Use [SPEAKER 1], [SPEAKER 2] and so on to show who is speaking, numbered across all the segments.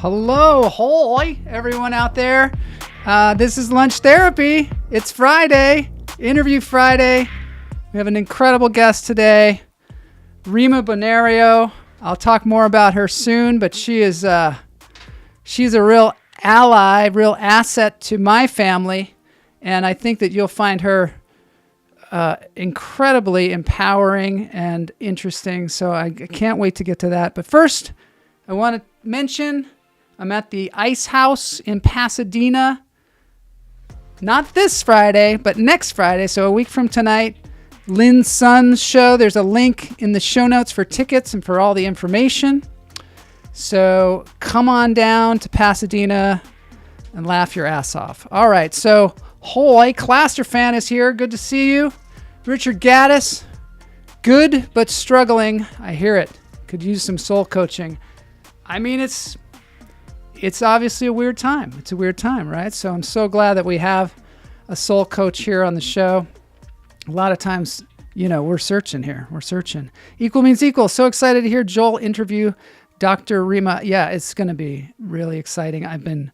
[SPEAKER 1] Hello, hoy, everyone out there. This is Lunch Therapy. It's Friday, Interview Friday. We have an incredible guest today, Rima Bonario. I'll talk more about her soon, but she's a real ally, real asset to my family, and I think that you'll find her incredibly empowering and interesting. So I can't wait to get to that. But first, I want to mention I'm at the Ice House in Pasadena. Not this Friday, but next Friday. So a week from tonight, Lynn Sun's show. There's a link in the show notes for tickets and for all the information. So come on down to Pasadena and laugh your ass off. All right. So, hoy, Cluster Fan is here. Good to see you. Richard Gaddis. Good, but struggling. I hear it. Could use some soul coaching. I mean, it's obviously a weird time. It's a weird time, right? So I'm so glad that we have a soul coach here on the show. A lot of times, we're searching here. We're searching. Equal means equal. So excited to hear Joel interview Dr. Rima. Yeah, it's going to be really exciting. I've been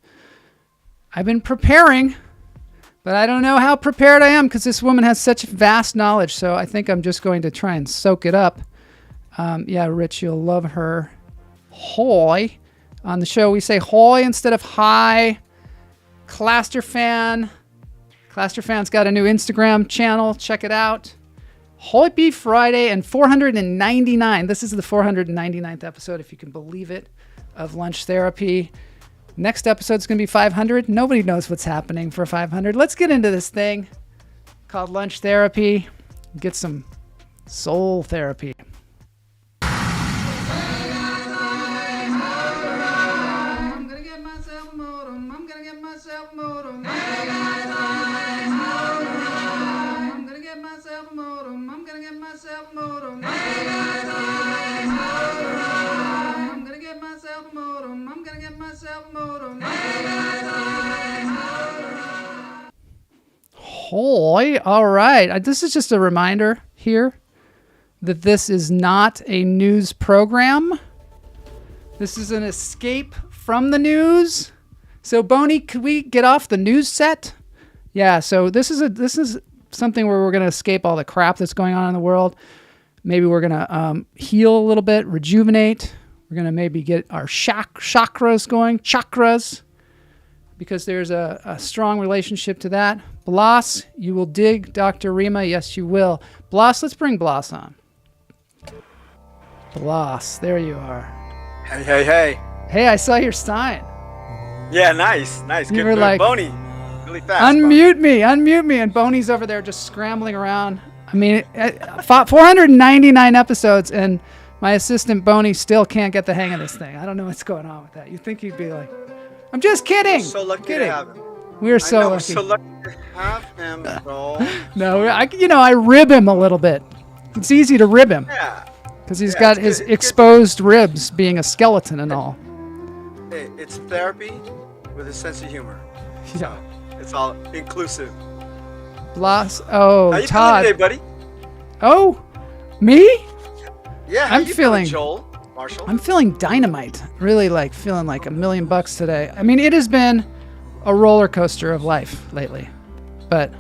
[SPEAKER 1] preparing, but I don't know how prepared I am because this woman has such vast knowledge. So I think I'm just going to try and soak it up. Yeah, Rich, you'll love her. Hoy. On the show, we say hoy instead of hi. Cluster Fan. Cluster Fan's got a new Instagram channel. Check it out. Hoy Be Friday and 499. This is the 499th episode, if you can believe it, of Lunch Therapy. Next episode's going to be 500. Nobody knows what's happening for 500. Let's get into this thing called Lunch Therapy. Get some soul therapy. Hoy, all right. This is just a reminder here that this is not a news program. This is an escape from the news. So, Boney, could we get off the news set? Yeah. So this is something where we're going to escape all the crap that's going on in the world. Maybe we're going to heal a little bit, rejuvenate. We're going to maybe get our chakras going, because there's a strong relationship to that. Blas, you will dig Dr. Rima. Yes, you will. Blas, let's bring Blas on. Blas, there you are.
[SPEAKER 2] Hey.
[SPEAKER 1] Hey, I saw your sign.
[SPEAKER 2] Yeah, nice.
[SPEAKER 1] You were like,
[SPEAKER 2] Boney, really fast.
[SPEAKER 1] Unmute me. And Boney's over there just scrambling around. I mean, 499 episodes, and my assistant Boney still can't get the hang of this thing. I don't know what's going on with that. You'd think he'd be like, I'm just kidding.
[SPEAKER 2] We're so lucky to have him.
[SPEAKER 1] We're so lucky.
[SPEAKER 2] We're so lucky to have him, bro.
[SPEAKER 1] No, I rib him a little bit. It's easy to rib him.
[SPEAKER 2] Yeah.
[SPEAKER 1] Because he's got his exposed ribs being a skeleton and all.
[SPEAKER 2] Hey, it's therapy with a sense of humor.
[SPEAKER 1] Yeah.
[SPEAKER 2] So it's all inclusive.
[SPEAKER 1] Blas. Oh,
[SPEAKER 2] how you
[SPEAKER 1] Todd.
[SPEAKER 2] feeling today, buddy?
[SPEAKER 1] Oh, me?
[SPEAKER 2] Yeah,
[SPEAKER 1] I'm feeling
[SPEAKER 2] Joel, Marshall.
[SPEAKER 1] I'm feeling dynamite. Really feeling like $1 million today. I mean, it has been a roller coaster of life lately. But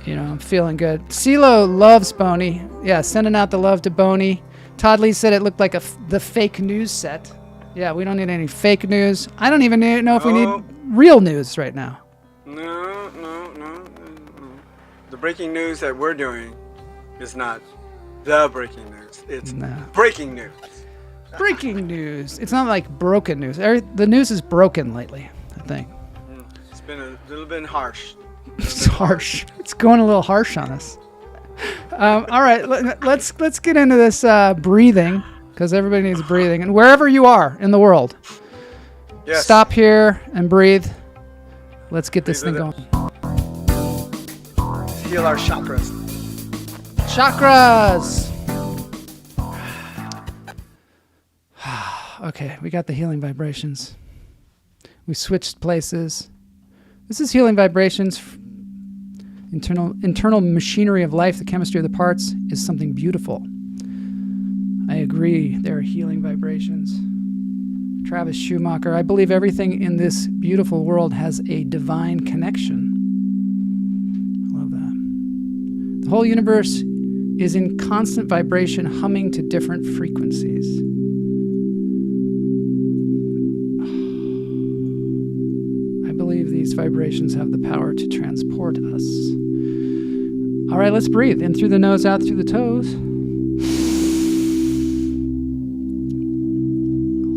[SPEAKER 1] I'm feeling good. CeeLo loves Boney. Yeah, sending out the love to Boney. Todd Lee said it looked like the fake news set. Yeah, we don't need any fake news. I don't even know if we need real news right now.
[SPEAKER 2] No. The breaking news that we're doing is not the breaking news. It's breaking news.
[SPEAKER 1] Breaking news. It's not like broken news. The news is broken lately, I think.
[SPEAKER 2] It's been a little bit harsh.
[SPEAKER 1] It's harsh. It's going a little harsh on us. All right, let's get into this breathing, because everybody needs breathing. And wherever you are in the world, stop here and breathe. Let's get this thing going.
[SPEAKER 2] Let's heal our chakras.
[SPEAKER 1] Okay, we got the healing vibrations. We switched places. This is healing vibrations. Internal machinery of life, the chemistry of the parts, is something beautiful. I agree, there are healing vibrations. Travis Schumacher. I believe everything in this beautiful world has a divine connection. I love that. The whole universe is in constant vibration, humming to different frequencies. I believe these vibrations have the power to transport us. All right, let's breathe. In through the nose, out through the toes.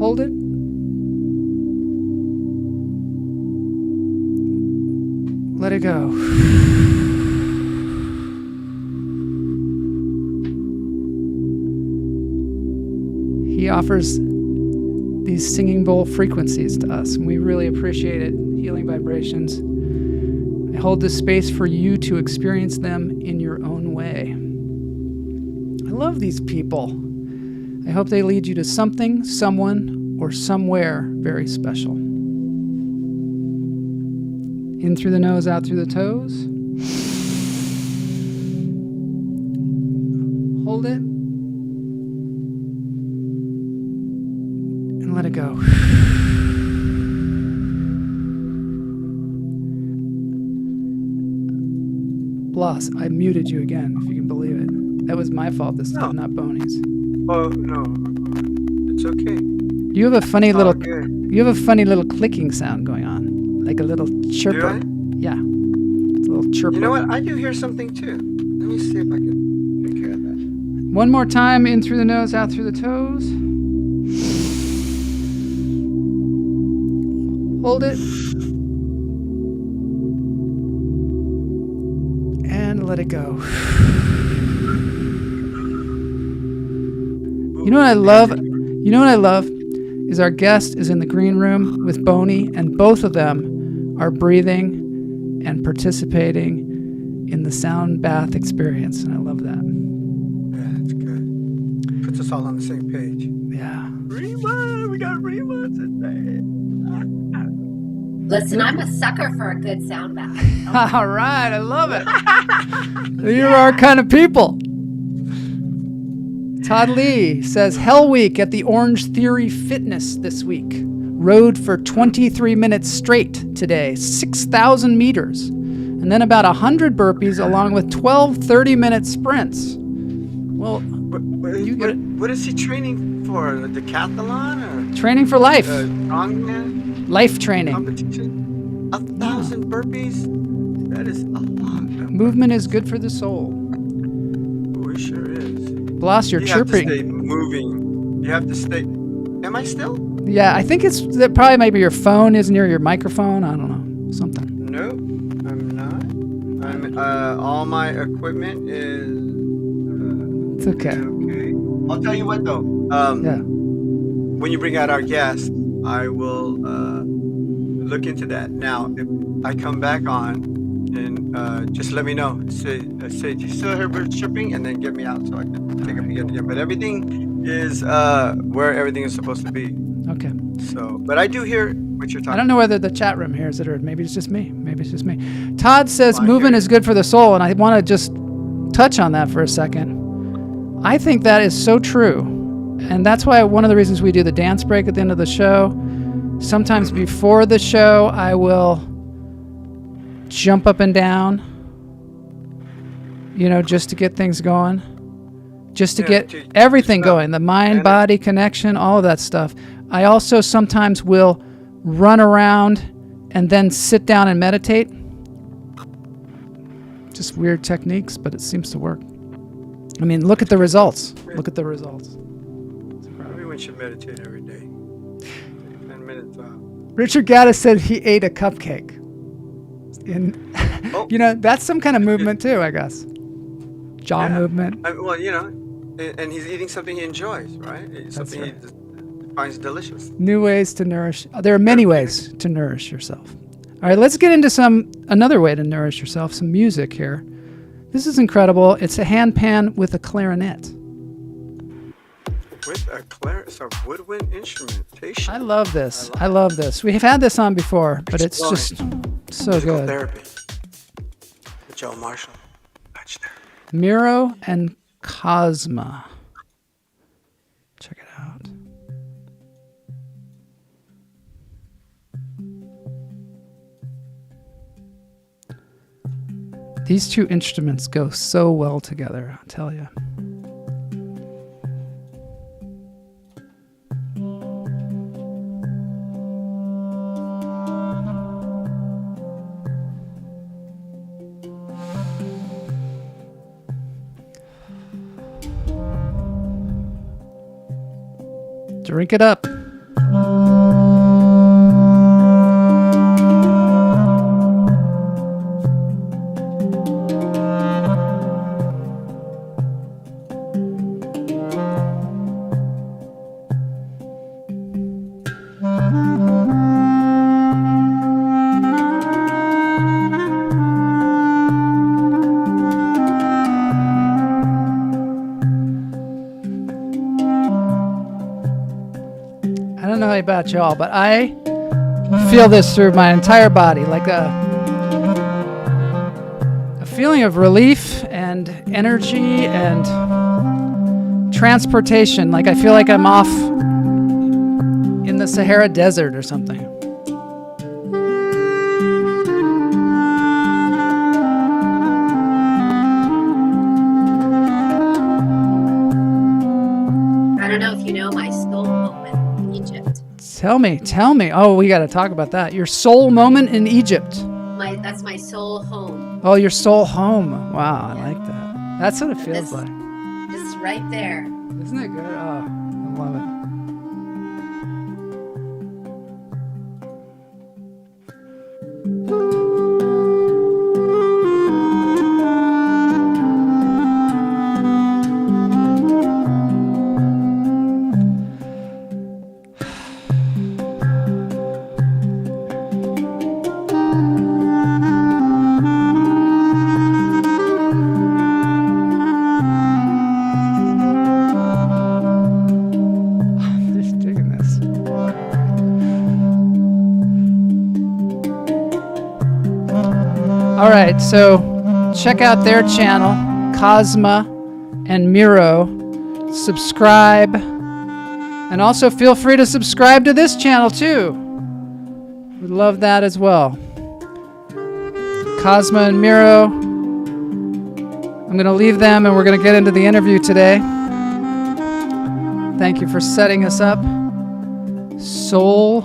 [SPEAKER 1] Hold it. Let it go. He offers these singing bowl frequencies to us, and we really appreciate it. Healing vibrations. I hold this space for you to experience them in your own way. I love these people. I hope they lead you to something, someone, or somewhere very special. In through the nose, out through the toes. Hold it. And let it go. Bloss, I muted you again, if you can believe it. That was my fault this time, not Boney's.
[SPEAKER 2] Oh, no. It's okay.
[SPEAKER 1] You have a funny little clicking sound going on, like a little chirper.
[SPEAKER 2] Do I?
[SPEAKER 1] Yeah, it's a little chirper.
[SPEAKER 2] You know what? I do hear something too. Let me see if I can take care of that.
[SPEAKER 1] One more time, in through the nose, out through the toes. Hold it. And let it go. You know what I love? Is our guest is in the green room with Boney, and both of them are breathing and participating in the sound bath experience, and I love that.
[SPEAKER 2] Yeah, that's good. Puts us all on the same page.
[SPEAKER 1] Yeah.
[SPEAKER 2] Rima! We got Rima today.
[SPEAKER 3] Listen, I'm a sucker for a good sound bath.
[SPEAKER 1] All right, I love it. You're our kind of people. Todd Lee says, Hell Week at the Orange Theory Fitness this week. Rode for 23 minutes straight today, 6,000 meters. And then about 100 burpees along with 12 30-minute sprints. Well,
[SPEAKER 2] what is he training for? A decathlon? Or
[SPEAKER 1] training for life.
[SPEAKER 2] Strongman?
[SPEAKER 1] Life training.
[SPEAKER 2] Competition? 1,000 burpees? That is a lot.
[SPEAKER 1] Movement is good for the soul.
[SPEAKER 2] Oh, it sure is.
[SPEAKER 1] Bloss, you're chirping.
[SPEAKER 2] You have to stay moving. You have to stay. Am I still?
[SPEAKER 1] Yeah, I think that probably maybe your phone is near your microphone. I don't know. Something.
[SPEAKER 2] No, I'm not. All my equipment is.
[SPEAKER 1] It's okay.
[SPEAKER 2] Okay. I'll tell you what though.
[SPEAKER 1] Yeah.
[SPEAKER 2] When you bring out our guest, I will look into that. Now, if I come back on, and just let me know. Say, do you still hear birds chirping? And then get me out so I can take a peek again. But everything is where everything is supposed to be.
[SPEAKER 1] Okay.
[SPEAKER 2] So, but I do hear what you're talking about.
[SPEAKER 1] I don't know whether the chat room hears it or maybe it's just me. Todd says movement is good for the soul, and I want to just touch on that for a second. I think that is so true. And that's why one of the reasons we do the dance break at the end of the show. Sometimes before the show, I will jump up and down, just to get things going, just to get everything going, the mind-body connection, all of that stuff. I also sometimes will run around and then sit down and meditate. Just weird techniques, but it seems to work. I mean, look at the results.
[SPEAKER 2] Everyone should meditate every day. 10 minutes out.
[SPEAKER 1] Richard Gaddis said he ate a cupcake. That's some kind of movement too, I guess. Jaw movement.
[SPEAKER 2] And he's eating something he enjoys, right? Something he finds delicious.
[SPEAKER 1] New ways to nourish. There are many ways to nourish yourself. All right, let's get into another way to nourish yourself, some music here. This is incredible. It's a handpan with a clarinet.
[SPEAKER 2] With a clarinet, it's a woodwind instrumentation.
[SPEAKER 1] I love this. We've had this on before, but it's just so good.
[SPEAKER 2] Therapy. With Joe Marshall.
[SPEAKER 1] Miro and Cosma. Check it out. These two instruments go so well together, I'll tell you. Drink it up. I don't know about y'all, but I feel this through my entire body, like a feeling of relief and energy and transportation. Like I feel like I'm off in the Sahara Desert or something.
[SPEAKER 3] I don't know if you know my soul moment in Egypt.
[SPEAKER 1] Tell me. Oh, we got to talk about that. Your soul moment in Egypt.
[SPEAKER 3] That's my soul home.
[SPEAKER 1] Oh, your soul home. Wow, I like that. That's what it feels like.
[SPEAKER 3] Just right there.
[SPEAKER 1] Isn't it good? Oh, I love it. All right, so check out their channel, Cosma and Miro. Subscribe. And also feel free to subscribe to this channel too. We'd love that as well. Cosma and Miro. I'm going to leave them and we're going to get into the interview today. Thank you for setting us up. Soul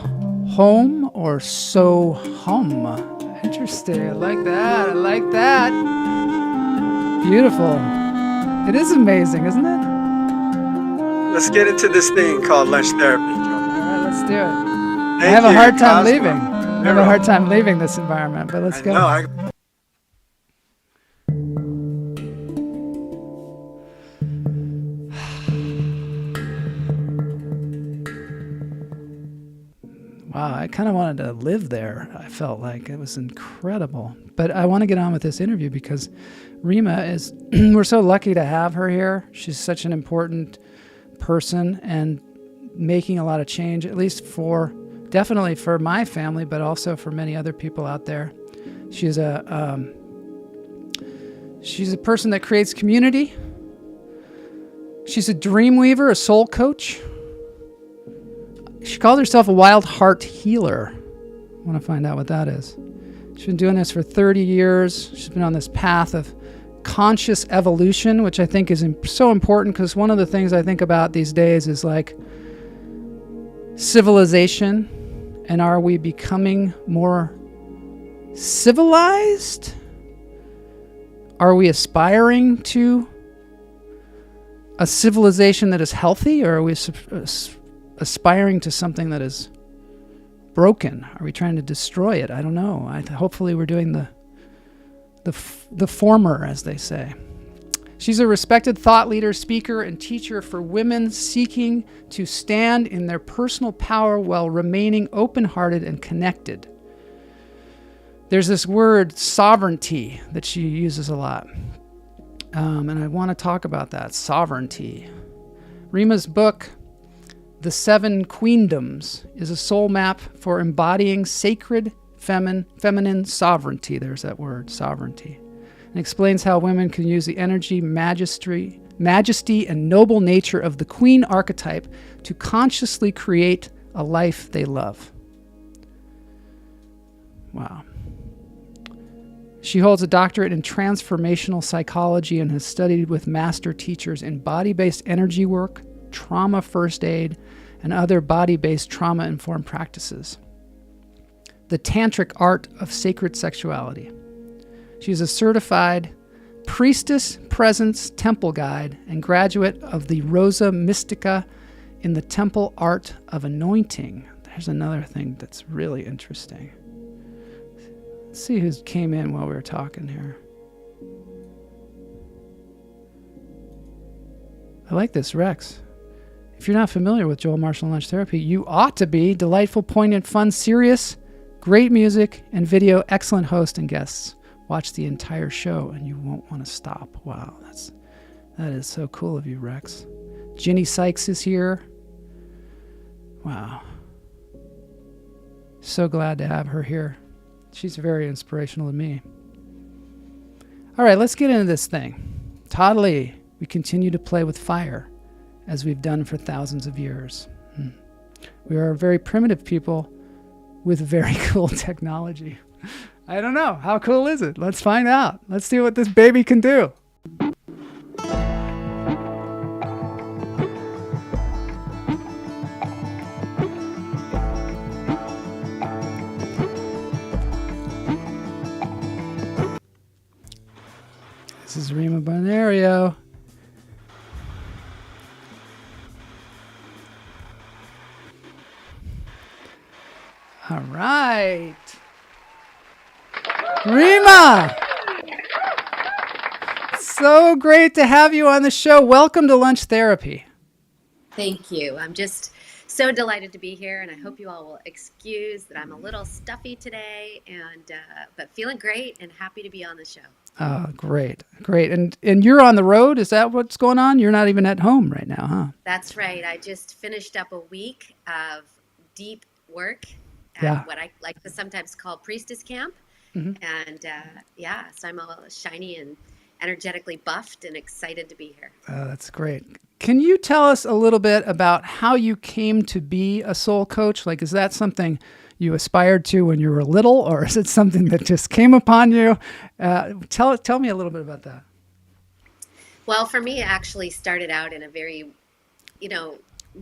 [SPEAKER 1] home or so hum? Interesting. I like that. Beautiful. It is amazing, isn't it?
[SPEAKER 2] Let's get into this thing called lunch therapy, Joe.
[SPEAKER 1] All right, let's do it.
[SPEAKER 2] Thank
[SPEAKER 1] I have a
[SPEAKER 2] you,
[SPEAKER 1] hard time
[SPEAKER 2] Cosmo.
[SPEAKER 1] leaving. I have a hard time leaving this environment, but let's go. Wow, I kind of wanted to live there. I felt like it was incredible. But I want to get on with this interview because Rima is, we're so lucky to have her here. She's such an important person and making a lot of change, at least definitely for my family, but also for many other people out there. She's a person that creates community. She's a dream weaver, a soul coach. She called herself a wild heart healer. I want to find out what that is. She's been doing this for 30 years. She's been on this path of conscious evolution, which I think is so important because one of the things I think about these days is like civilization. And are we becoming more civilized? Are we aspiring to a civilization that is healthy, or are we aspiring to something that is broken? Are we trying to destroy it? I don't know. Hopefully we're doing the former, as they say. She's a respected thought leader, speaker, and teacher for women seeking to stand in their personal power while remaining open-hearted and connected. There's this word, sovereignty, that she uses a lot. And I want to talk about that, sovereignty. Rima's book, The Seven Queendoms, is a soul map for embodying sacred feminine sovereignty. There's that word, sovereignty. And explains how women can use the energy, majesty, and noble nature of the queen archetype to consciously create a life they love. Wow. She holds a doctorate in transformational psychology and has studied with master teachers in body-based energy work, trauma first aid, and other body-based trauma-informed practices. The Tantric Art of Sacred Sexuality. She is a certified priestess, presence, temple guide, and graduate of the Rosa Mystica in the Temple Art of Anointing. There's another thing that's really interesting. Let's see who came in while we were talking here. I like this, Rex. If you're not familiar with Joel Marshall Lunch Therapy, you ought to be. Delightful, poignant, fun, serious, great music and video, excellent host and guests. Watch the entire show and you won't want to stop. Wow, that is so cool of you, Rex. Ginny Sykes is here. Wow. So glad to have her here. She's very inspirational to me. All right, let's get into this thing. Todd Lee, we continue to play with fire as we've done for thousands of years. We are a very primitive people with very cool technology. I don't know. How cool is it? Let's find out. Let's see what this baby can do. This is Rima Bonario. All right. Rima! So great to have you on the show. Welcome to Lunch Therapy.
[SPEAKER 3] Thank you. I'm just so delighted to be here, and I hope you all will excuse that I'm a little stuffy today, but feeling great and happy to be on the show.
[SPEAKER 1] Oh, great. And you're on the road? Is that what's going on? You're not even at home right now, huh?
[SPEAKER 3] That's right. I just finished up a week of deep work at what I like to sometimes call priestess camp. Mm-hmm. And so I'm all shiny and energetically buffed and excited to be here.
[SPEAKER 1] Oh, that's great. Can you tell us a little bit about how you came to be a soul coach? Like, is that something you aspired to when you were little, or is it something that just came upon you? Tell me a little bit about that.
[SPEAKER 3] Well, for me, it actually started out in a very,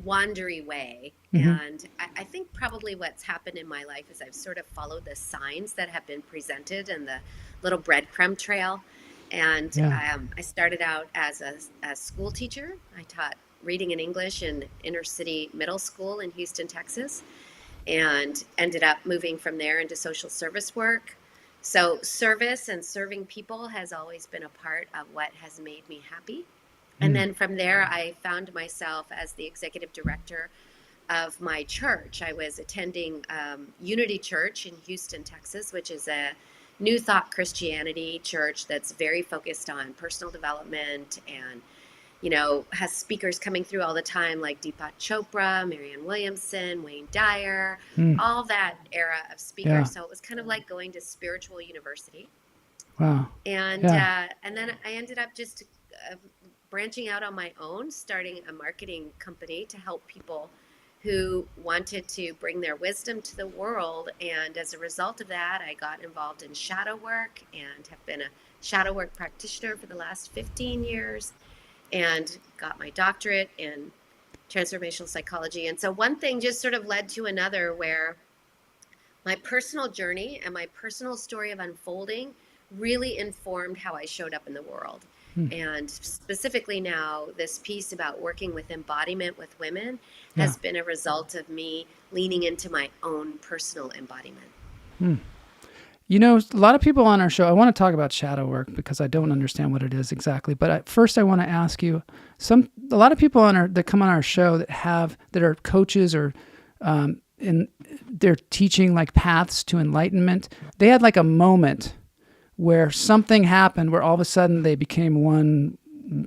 [SPEAKER 3] wandery way. Mm-hmm. And I think probably what's happened in my life is I've sort of followed the signs that have been presented and the little breadcrumb trail. And I started out as a school teacher. I taught reading and English in inner city middle school in Houston, Texas, and ended up moving from there into social service work. So service and serving people has always been a part of what has made me happy. And then from there, I found myself as the executive director of my church. I was attending Unity Church in Houston, Texas, which is a New Thought Christianity church that's very focused on personal development and, has speakers coming through all the time like Deepak Chopra, Marianne Williamson, Wayne Dyer, all that era of speakers. Yeah. So it was kind of like going to spiritual university.
[SPEAKER 1] Wow.
[SPEAKER 3] And then I ended up just branching out on my own, starting a marketing company to help people who wanted to bring their wisdom to the world. And as a result of that, I got involved in shadow work and have been a shadow work practitioner for the last 15 years and got my doctorate in transformational psychology. And so one thing just sort of led to another, where my personal journey and my personal story of unfolding really informed how I showed up in the world. And specifically now, this piece about working with embodiment with women has been a result of me leaning into my own personal embodiment.
[SPEAKER 1] A lot of people on our show, I want to talk about shadow work because I don't understand what it is exactly. But first I want to ask you, a lot of people that come on our show that are coaches or they're teaching like paths to enlightenment. They had like a moment where something happened where all of a sudden they became one,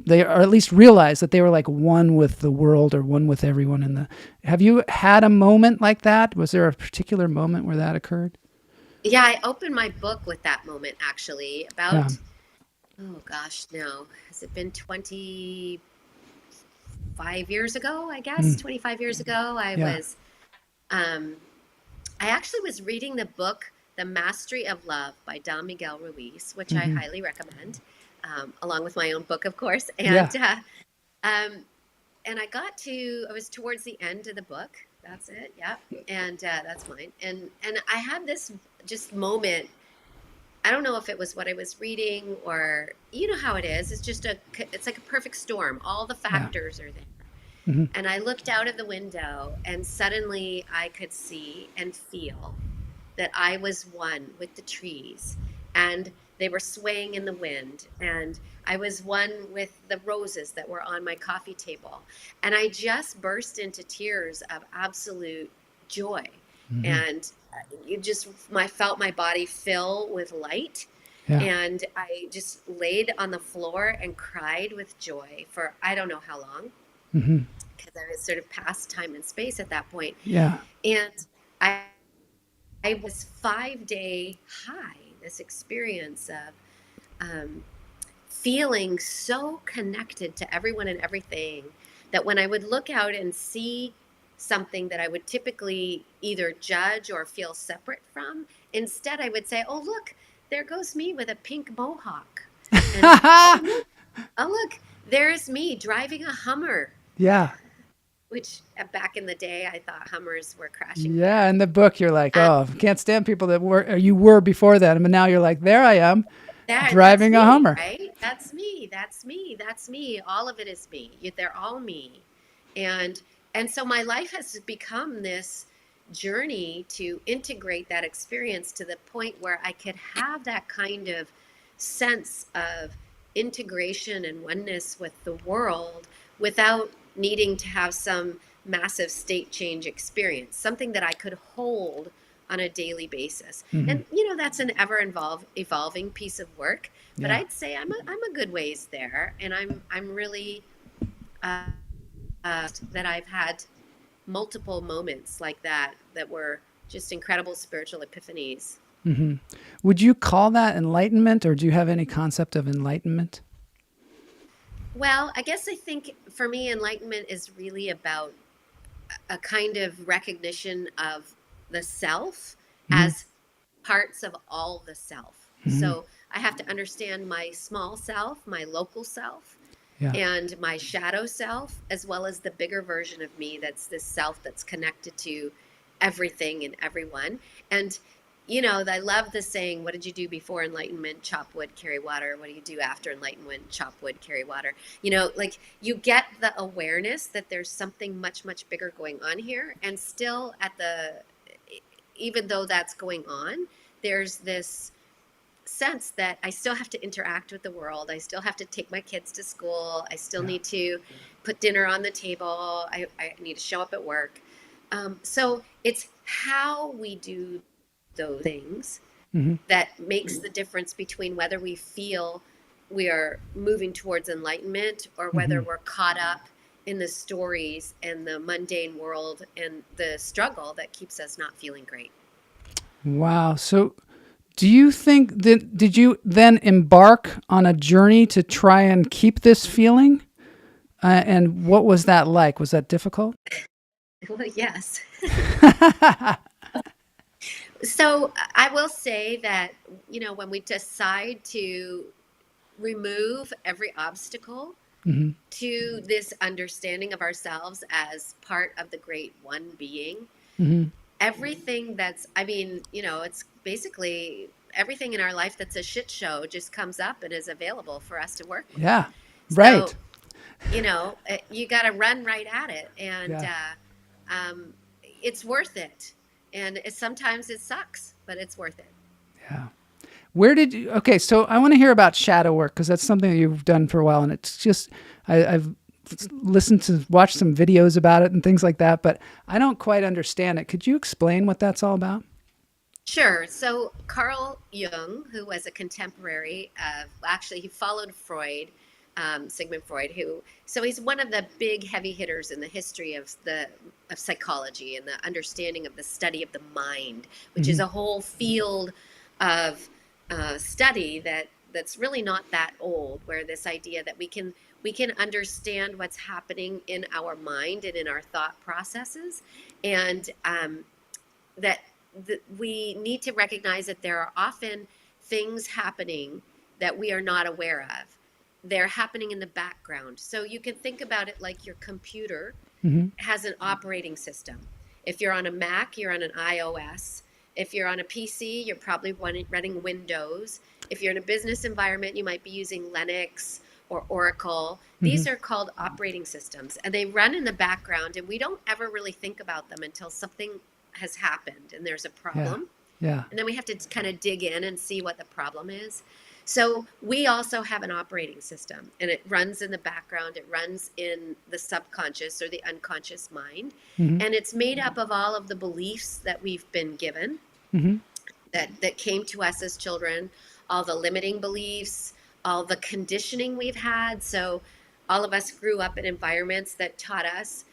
[SPEAKER 1] or at least realized that they were like one with the world or one with everyone. Have you had a moment like that? Was there a particular moment where that occurred?
[SPEAKER 3] Yeah, I opened my book with that moment actually about, has it been 25 years ago, I guess? 25 years ago, I actually was reading the book The Mastery of Love by Don Miguel Ruiz, which I highly recommend, along with my own book, of course. And I was towards the end of the book. That's it. Yeah. And that's mine. And I had this just moment. I don't know if it was what I was reading or, you know how it is. It's like a perfect storm. All the factors are there. And I looked out of the window and suddenly I could see and feel that I was one with the trees, and they were swaying in the wind, and I was one with the roses that were on my coffee table. And I just burst into tears of absolute joy. And I felt my body fill with light. And I just laid on the floor and cried with joy for I don't know how long, because I was sort of past time and space at that point. And I was 5-day high, this experience of feeling so connected to everyone and everything that when I would look out and see something that I would typically either judge or feel separate from, instead I would say, oh, look, there goes me with a pink mohawk. And, oh, look, there's me driving a Hummer. Which back in the day, I thought Hummers were crashing.
[SPEAKER 1] In the book, you're like, can't stand people that you were before that. And now you're like, there I am, driving a Hummer.
[SPEAKER 3] Right? That's me. All of it is me. They're all me. And so my life has become this journey to integrate that experience to the point where I could have that kind of sense of integration and oneness with the world without needing to have some massive state change experience, something that I could hold on a daily basis. And that's an ever evolving piece of work, but I'd say I'm a good ways there, and I'm really that I've had multiple moments like that were just incredible spiritual epiphanies.
[SPEAKER 1] Would you call that enlightenment, or do you have any concept of enlightenment?
[SPEAKER 3] Well, I guess I think for me, enlightenment is really about a kind of recognition of the self as parts of all the self. So I have to understand my small self, my local self, and my shadow self, as well as the bigger version of me that's this self that's connected to everything and everyone. And I love the saying, what did you do before enlightenment? Chop wood, carry water. What do you do after enlightenment? Chop wood, carry water. Like you get the awareness that there's something much, much bigger going on here. And still even though that's going on, there's this sense that I still have to interact with the world. I still have to take my kids to school. I still need to put dinner on the table. I need to show up at work. So it's how we do those things that makes the difference between whether we feel we are moving towards enlightenment or whether we're caught up in the stories and the mundane world and the struggle that keeps us not feeling great.
[SPEAKER 1] Wow. So do you think that, did you then embark on a journey to try and keep this feeling? And what was that like? Was that difficult?
[SPEAKER 3] Well, yes. So I will say that, when we decide to remove every obstacle to this understanding of ourselves as part of the great one being, everything it's basically everything in our life that's a shit show just comes up and is available for us to work with.
[SPEAKER 1] Yeah, right.
[SPEAKER 3] So, you got to run right at it. And it's worth it. And sometimes it sucks, but it's worth it.
[SPEAKER 1] Yeah. Okay, so I want to hear about shadow work, because that's something that you've done for a while. And it's just, I've watched some videos about it and things like that, but I don't quite understand it. Could you explain what that's all about?
[SPEAKER 3] Sure. So Carl Jung, who was a contemporary he followed Freud, Sigmund Freud, so he's one of the big heavy hitters in the history of psychology and the understanding of the study of the mind, which is a whole field of study that's really not that old, where this idea that we can understand what's happening in our mind and in our thought processes, and that we need to recognize that there are often things happening that we are not aware of. They're happening in the background. So you can think about it like your computer has an operating system. If you're on a Mac, you're on an iOS. If you're on a PC, you're probably running Windows. If you're in a business environment, you might be using Linux or Oracle. These are called operating systems, and they run in the background, and we don't ever really think about them until something has happened and there's a problem.
[SPEAKER 1] Yeah.
[SPEAKER 3] And then we have to kind of dig in and see what the problem is. So we also have an operating system, and it runs in the background. It runs in the subconscious or the unconscious mind. And it's made up of all of the beliefs that we've been given that came to us as children, all the limiting beliefs, all the conditioning we've had. So all of us grew up in environments that taught us,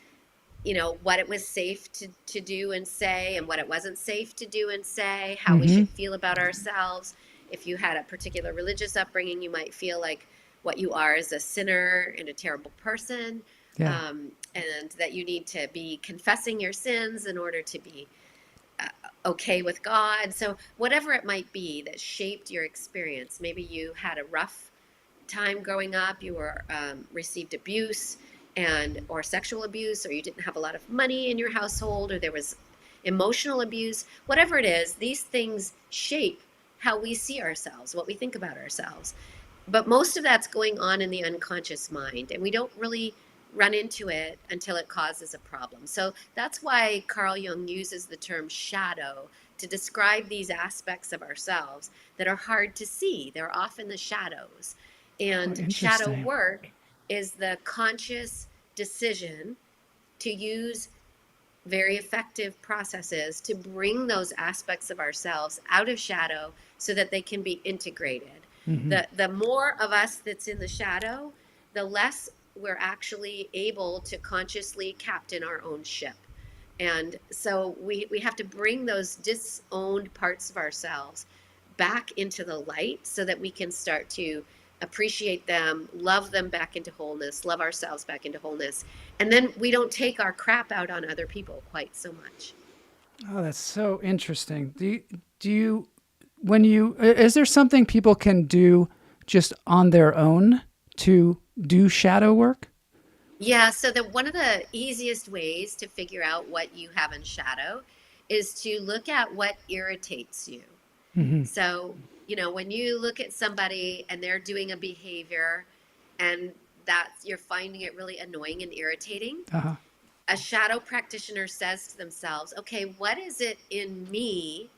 [SPEAKER 3] you know, what it was safe to do and say, and what it wasn't safe to do and say, how we should feel about ourselves. If you had a particular religious upbringing, you might feel like what you are is a sinner and a terrible person, and that you need to be confessing your sins in order to be okay with God. So whatever it might be that shaped your experience, maybe you had a rough time growing up, you were received abuse or sexual abuse, or you didn't have a lot of money in your household, or there was emotional abuse. Whatever it is, these things shape how we see ourselves, what we think about ourselves. But most of that's going on in the unconscious mind, and we don't really run into it until it causes a problem. So that's why Carl Jung uses the term shadow to describe these aspects of ourselves that are hard to see. They're often the shadows. And shadow work is the conscious decision to use very effective processes to bring those aspects of ourselves out of shadow so that they can be integrated. The more of us that's in the shadow, the less we're actually able to consciously captain our own ship. And so we have to bring those disowned parts of ourselves back into the light so that we can start to appreciate them, love them back into wholeness, love ourselves back into wholeness. And then we don't take our crap out on other people quite so much.
[SPEAKER 1] Oh, that's so interesting. Is there something people can do just on their own to do shadow work?
[SPEAKER 3] Yeah, so one of the easiest ways to figure out what you have in shadow is to look at what irritates you. So, you know, when you look at somebody and they're doing a behavior and you're finding it really annoying and irritating, a shadow practitioner says to themselves, okay, what is it in me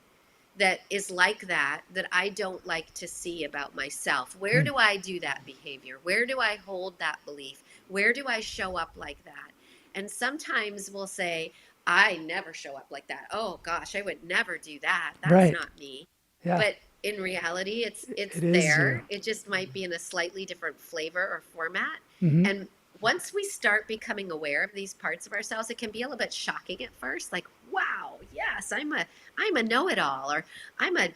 [SPEAKER 3] that is like that I don't like to see about myself? Where do I do that behavior? Where do I hold that belief? Where do I show up like that? And sometimes we'll say, I never show up like that. Oh gosh, I would never do that. That's not me. Yeah. But in reality, it's there. It just might be in a slightly different flavor or format. And once we start becoming aware of these parts of ourselves, it can be a little bit shocking at first. Like, wow, yes, I'm a know-it-all, or I'm a,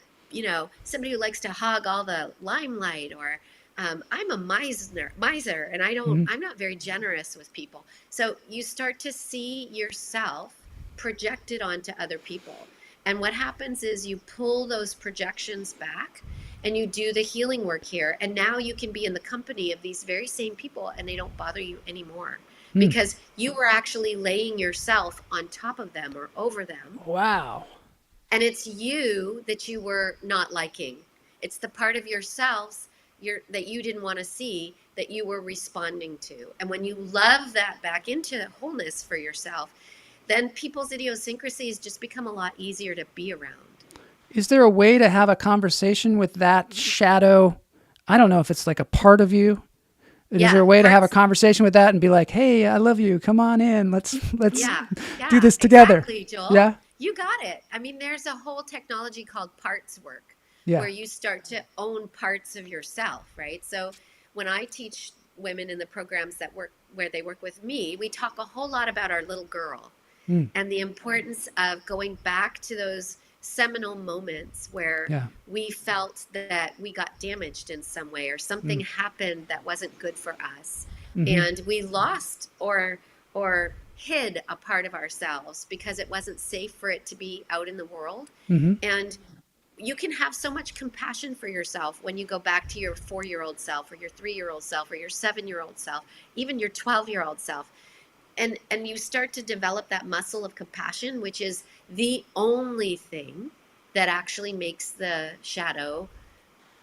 [SPEAKER 3] somebody who likes to hog all the limelight, or I'm a miser, and I'm not very generous with people. So you start to see yourself projected onto other people. And what happens is you pull those projections back and you do the healing work here. And now you can be in the company of these very same people and they don't bother you anymore because you were actually laying yourself on top of them or over them.
[SPEAKER 1] Wow.
[SPEAKER 3] And it's you that you were not liking. It's the part of yourselves that you didn't want to see that you were responding to. And when you love that back into wholeness for yourself, then people's idiosyncrasies just become a lot easier to be around.
[SPEAKER 1] Is there a way to have a conversation with that shadow? I don't know if it's like a part of you. Is there a way to have a conversation with that and be like, hey, I love you. Come on in. Let's do this together.
[SPEAKER 3] Exactly, Joel.
[SPEAKER 1] Yeah.
[SPEAKER 3] You got it. I mean, there's a whole technology called parts work where you start to own parts of yourself, right? So when I teach women in the programs where they work with me, we talk a whole lot about our little girl and the importance of going back to those seminal moments where we felt that we got damaged in some way or something happened that wasn't good for us. And we lost or hid a part of ourselves because it wasn't safe for it to be out in the world.
[SPEAKER 1] Mm-hmm.
[SPEAKER 3] And you can have so much compassion for yourself when you go back to your 4-year-old self or your 3-year-old self or your 7-year-old self, even your 12-year-old self. And you start to develop that muscle of compassion, which is the only thing that actually makes the shadow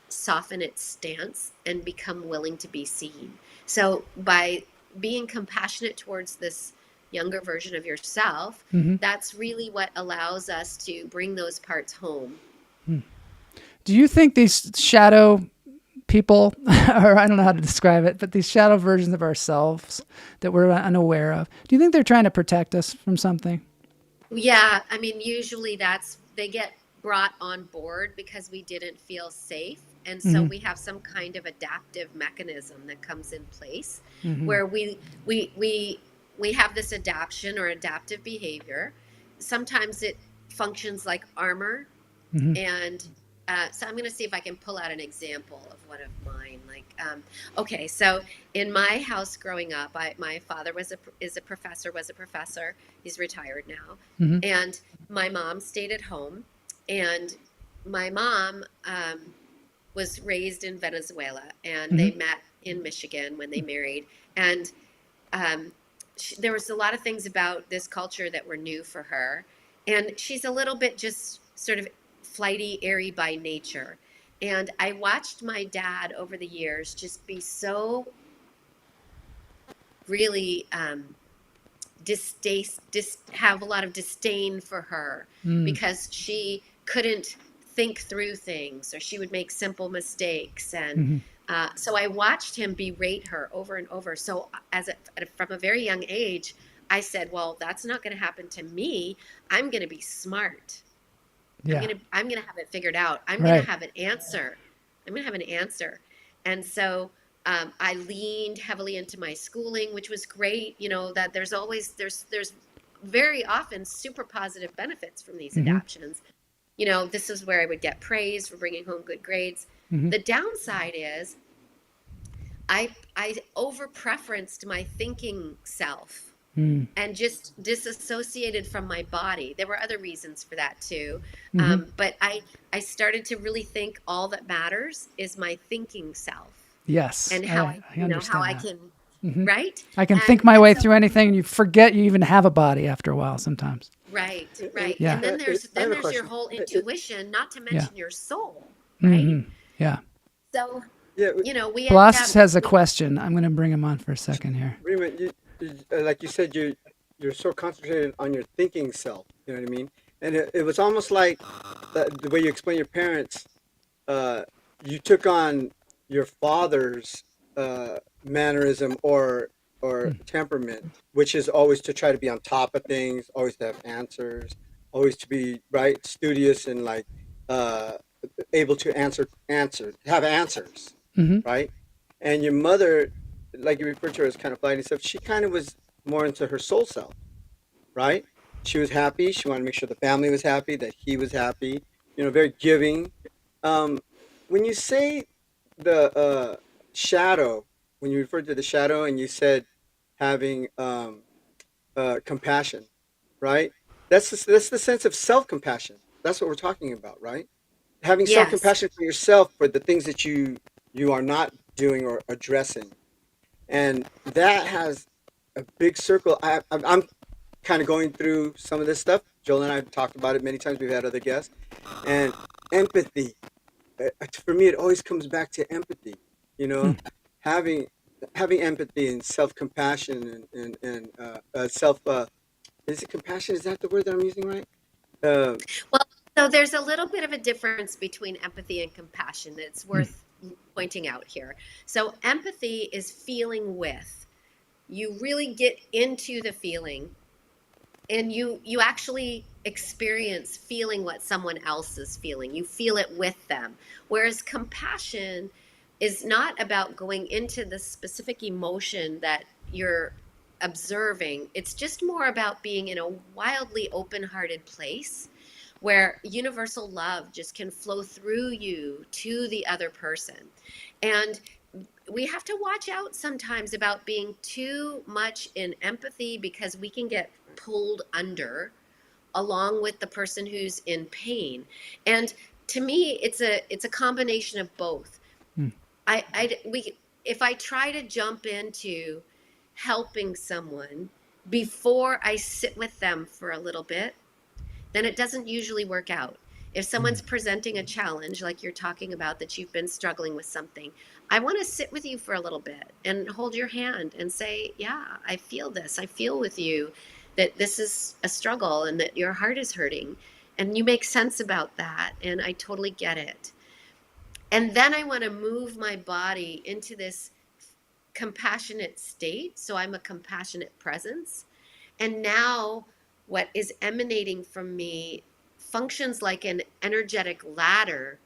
[SPEAKER 3] soften its stance and become willing to be seen. So by being compassionate towards this younger version of yourself,
[SPEAKER 1] Mm-hmm.
[SPEAKER 3] that's really what allows us to bring those parts home.
[SPEAKER 1] Do you think these shadow people, or I don't know how to describe it, but these shadow versions of ourselves that we're unaware of, do you think they're trying to protect us from something?
[SPEAKER 3] Yeah, I mean, usually they get brought on board because we didn't feel safe. And so we have some kind of adaptive mechanism that comes in place where we have this adaption or adaptive behavior. Sometimes it functions like armor. And so I'm going to see if I can pull out an example of one of mine. Okay, so in my house growing up, my father was a professor. He's retired now. And my mom stayed at home. And my mom was raised in Venezuela, and they met in Michigan when they married. And there was a lot of things about this culture that were new for her. And she's a little bit just sort of flighty, airy by nature. And I watched my dad over the years just be so really have a lot of disdain for her because she couldn't think through things, or she would make simple mistakes. And so I watched him berate her over and over. So from a very young age, I said, well, that's not going to happen to me. I'm going to be smart. Yeah. I'm gonna have it figured out. I'm gonna have an answer. And so I leaned heavily into my schooling, which was great. You know, that there's very often super positive benefits from these adaptions. You know, this is where I would get praise for bringing home good grades. The downside is I over preferenced my thinking self. And just disassociated from my body. There were other reasons for that too. But I started to really think all that matters is my thinking self.
[SPEAKER 1] Yes.
[SPEAKER 3] And how I
[SPEAKER 1] understand
[SPEAKER 3] I can, right?
[SPEAKER 1] I can think my way through anything, and you forget you even have a body after a while sometimes.
[SPEAKER 3] Right.
[SPEAKER 1] Yeah.
[SPEAKER 3] And then there's your whole intuition, not to mention your soul, right?
[SPEAKER 1] Yeah.
[SPEAKER 3] So,
[SPEAKER 1] Blas has a question. I'm going to bring him on for a second here.
[SPEAKER 2] Rima, like you said, you're so concentrated on your thinking self. You know what I mean? And it was almost like the way you explain your parents. You took on your father's mannerism or temperament, which is always to try to be on top of things, always to have answers, always to be studious and able to have answers, right? And your mother, like you referred to her as kind of flighty stuff, she kind of was more into her soul self, right? She was happy. She wanted to make sure the family was happy, that he was happy. Very giving. When you say the shadow, when you referred to the shadow, and you said having compassion, right? That's the sense of self-compassion. That's what we're talking about, right? Having self-compassion for yourself for the things that you are not doing or addressing, and that has a big circle. I'm kind of going through some of this stuff. Joel and I have talked about it many times. We've had other guests, and empathy. For me, it always comes back to empathy. Having empathy and self-compassion and self. Is it compassion? Is that the word that I'm using right?
[SPEAKER 3] Well, so there's a little bit of a difference between empathy and compassion that's worth pointing out here. So empathy is feeling with. You really get into the feeling, and you actually experience feeling what someone else is feeling. You feel it with them. Whereas compassion is not about going into the specific emotion that you're observing. It's just more about being in a wildly open-hearted place where universal love just can flow through you to the other person. And we have to watch out sometimes about being too much in empathy, because we can get pulled under along with the person who's in pain. And to me, it's a combination of both. If I try to jump into helping someone before I sit with them for a little bit, then it doesn't usually work out. If someone's presenting a challenge, like you're talking about, that you've been struggling with something, I want to sit with you for a little bit and hold your hand and say, yeah, I feel this. I feel with you that this is a struggle and that your heart is hurting. And you make sense about that. And I totally get it. And then I want to move my body into this compassionate state. So I'm a compassionate presence. And now what is emanating from me functions like an energetic ladder,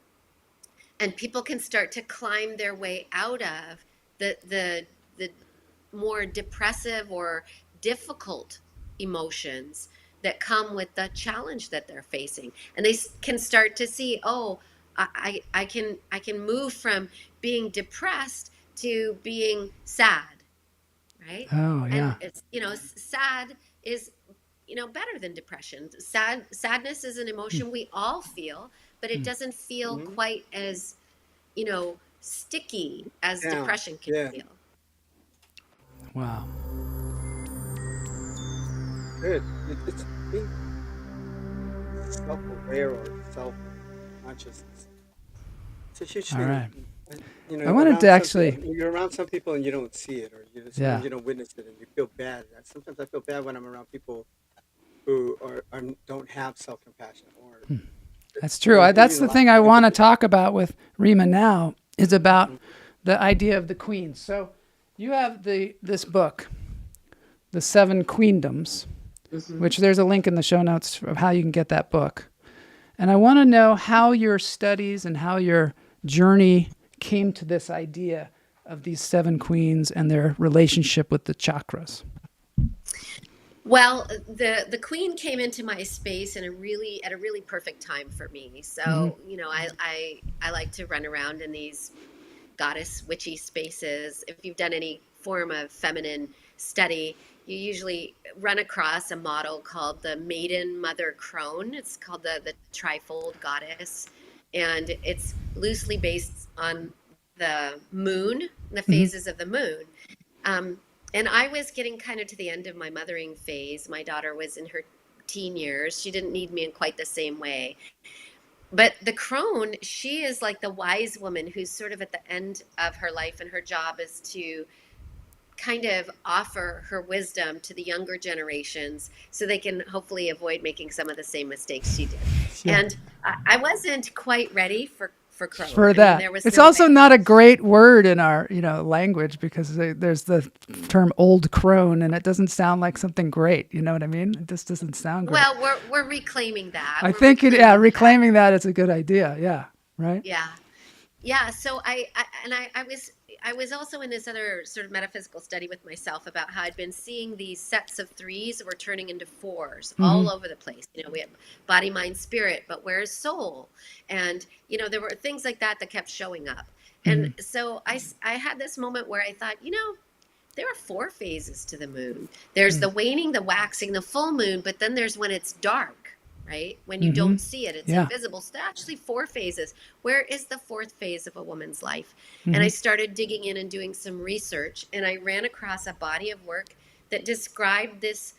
[SPEAKER 3] and people can start to climb their way out of the more depressive or difficult emotions that come with the challenge that they're facing. And they can start to see, oh, I can move from being depressed to being sad, right?
[SPEAKER 1] Oh, yeah.
[SPEAKER 3] And it's, sad is, better than depression. Sadness is an emotion we all feel, but it doesn't feel quite as, sticky as depression can feel.
[SPEAKER 1] Wow.
[SPEAKER 2] Good. It's being self-aware or self-consciousness. It's a huge thing.
[SPEAKER 1] All right.
[SPEAKER 2] You
[SPEAKER 1] I wanted to actually...
[SPEAKER 2] You're around some people and you don't see it, or you don't witness it, and you feel bad. Sometimes I feel bad when I'm around people who don't have self-compassion.
[SPEAKER 1] That's true. That's the thing I want to talk about with Rima now, is about the idea of the queens. So you have this book, The Seven Queendoms, which there's a link in the show notes of how you can get that book. And I want to know how your studies and how your journey came to this idea of these seven queens and their relationship with the chakras.
[SPEAKER 3] Well, the queen came into my space at a really perfect time for me. So, I like to run around in these goddess witchy spaces. If you've done any form of feminine study, you usually run across a model called the Maiden Mother Crone. It's called the trifold goddess, and it's loosely based on the moon, the phases of the moon. And I was getting kind of to the end of my mothering phase. My daughter was in her teen years. She didn't need me in quite the same way. But the crone, she is like the wise woman who's sort of at the end of her life, and her job is to kind of offer her wisdom to the younger generations so they can hopefully avoid making some of the same mistakes she did. Yeah. And I wasn't quite ready for crone.
[SPEAKER 1] For that. It's also not a great word in our, language, because there's the term old crone, and it doesn't sound like something great. You know what I mean? It just doesn't sound great.
[SPEAKER 3] Well, we're reclaiming that.
[SPEAKER 1] Reclaiming that is a good idea. Yeah. Right.
[SPEAKER 3] Yeah. Yeah. So I was also in this other sort of metaphysical study with myself about how I'd been seeing these sets of threes that were turning into fours all over the place. We have body, mind, spirit, but where's soul? And, there were things like that kept showing up. And so I had this moment where I thought, there are four phases to the moon. There's the waning, the waxing, the full moon, but then there's when it's dark, right? When you don't see it, it's invisible. So actually four phases. Where is the fourth phase of a woman's life? And I started digging in and doing some research, and I ran across a body of work that described this